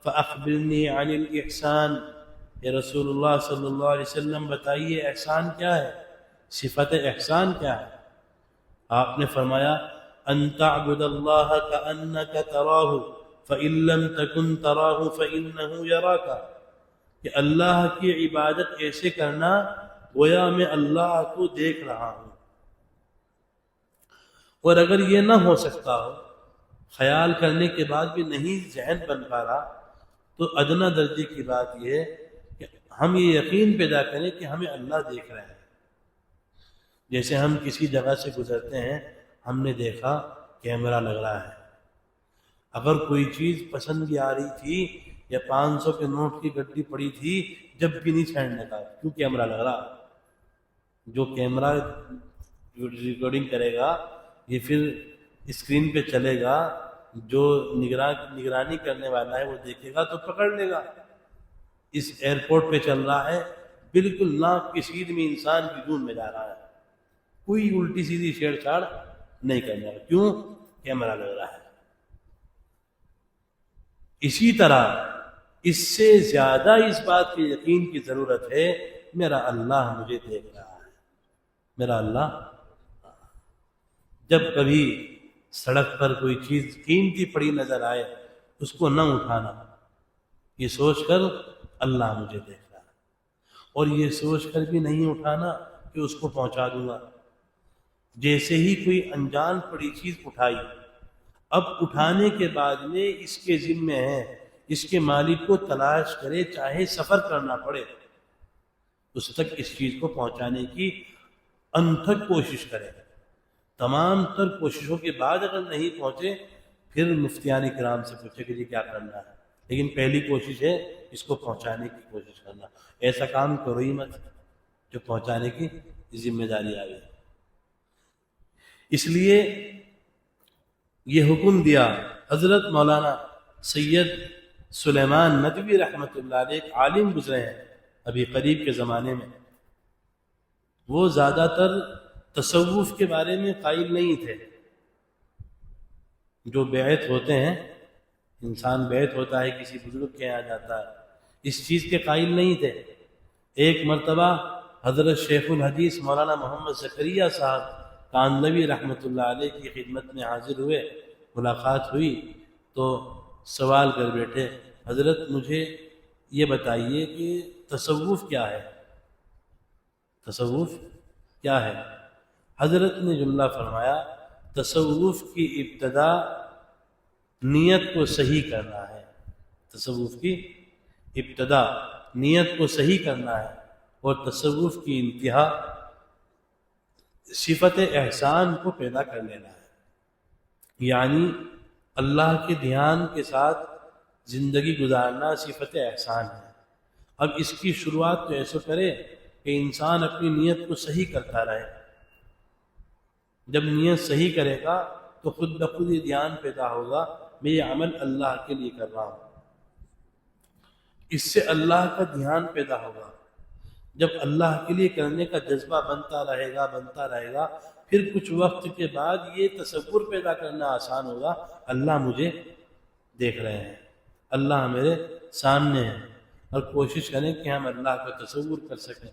فأخبرنی عن الإحسان، یا رسول اللہ صلی اللہ علیہ وسلم بتائیے احسان کیا ہے، صفت احسان کیا ہے؟ آپ نے فرمایا ان تعبد اللہ کأنک تراہ فإن لم تکن تراہ فإنہ یراک، کہ اللہ کی عبادت ایسے کرنا گویا میں اللہ کو دیکھ رہا ہوں، اور اگر یہ نہ ہو سکتا ہو، خیال کرنے کے بعد بھی نہیں ذہن بن پا رہا، تو ادنا درجے کی بات یہ ہے کہ ہم یہ یقین پیدا کریں کہ ہمیں اللہ دیکھ رہے ہیں۔ جیسے ہم کسی جگہ سے گزرتے ہیں، ہم نے دیکھا کیمرہ لگ رہا ہے، اگر کوئی چیز پسند کی آ رہی تھی یا 500 کے نوٹ کی گڈی پڑی تھی، جب بھی نہیں چھیڑنے کا، کیوں کیمرہ لگ رہا۔ جو کیمرہ ریکارڈنگ کرے گا یہ پھر اسکرین پہ چلے گا، جو نگرانی کرنے والا ہے وہ دیکھے گا تو پکڑ لے گا۔ اس ایئرپورٹ پہ چل رہا ہے، بالکل ناک کی سیدھ میں انسان کی جون میں جا رہا ہے، کوئی الٹی سیدھی چھیڑ چھاڑ نہیں کرنے کا، کیوں؟ کیمرہ لگ رہا ہے۔ اسی طرح اس سے زیادہ اس بات کے یقین کی ضرورت ہے، میرا اللہ مجھے دیکھ رہا ہے، میرا اللہ۔ جب کبھی سڑک پر کوئی چیز قیمتی پڑی نظر آئے اس کو نہ اٹھانا، یہ سوچ کر اللہ مجھے دیکھ رہا ہے، اور یہ سوچ کر بھی نہیں اٹھانا کہ اس کو پہنچا دوں گا۔ جیسے ہی کوئی انجان پڑی چیز اٹھائی، اب اٹھانے کے بعد میں اس کے ذمے ہے اس کے مالک کو تلاش کرے، چاہے سفر کرنا پڑے، اس تک اس چیز کو پہنچانے کی انتھک کوشش کرے۔ تمام تر کوششوں کے بعد اگر نہیں پہنچے، پھر مفتیان کرام سے پوچھے کہ جی کیا کرنا ہے، لیکن پہلی کوشش ہے اس کو پہنچانے کی کوشش کرنا۔ ایسا کام کرو ہی مت جو پہنچانے کی ذمہ داری آ گئی۔ اس لیے یہ حکم دیا۔ حضرت مولانا سید سلیمان ندوی رحمۃ اللہ علیہ ایک عالم گزرے ہیں ابھی قریب کے زمانے میں، وہ زیادہ تر تصوف کے بارے میں قائل نہیں تھے۔ جو بیعت ہوتے ہیں، انسان بیعت ہوتا ہے کسی بزرگ کے یہاں جاتا ہے، اس چیز کے قائل نہیں تھے۔ ایک مرتبہ حضرت شیخ الحدیث مولانا محمد زکریا صاحب کاندھلوی رحمۃ اللہ علیہ کی خدمت میں حاضر ہوئے، ملاقات ہوئی تو سوال کر بیٹھے، حضرت مجھے یہ بتائیے کہ تصوف کیا ہے، تصوف کیا ہے؟ حضرت نے جملہ فرمایا، تصوف کی ابتدا نیت کو صحیح کرنا ہے، تصوف کی ابتدا نیت کو صحیح کرنا ہے، اور تصوف کی انتہا صفت احسان کو پیدا کر لینا ہے، یعنی اللہ کے دھیان کے ساتھ زندگی گزارنا صفت احسان ہے۔ اب اس کی شروعات تو ایسے کرے کہ انسان اپنی نیت کو صحیح کرتا رہے۔ جب نیت صحیح کرے گا تو خود بخود یہ دھیان پیدا ہوگا، میں یہ عمل اللہ کے لیے کر رہا ہوں، اس سے اللہ کا دھیان پیدا ہوگا۔ جب اللہ کے لیے کرنے کا جذبہ بنتا رہے گا، پھر کچھ وقت کے بعد یہ تصور پیدا کرنا آسان ہوگا، اللہ مجھے دیکھ رہے ہیں، اللہ میرے سامنے ہیں، اور کوشش کریں کہ ہم اللہ کا تصور کر سکیں۔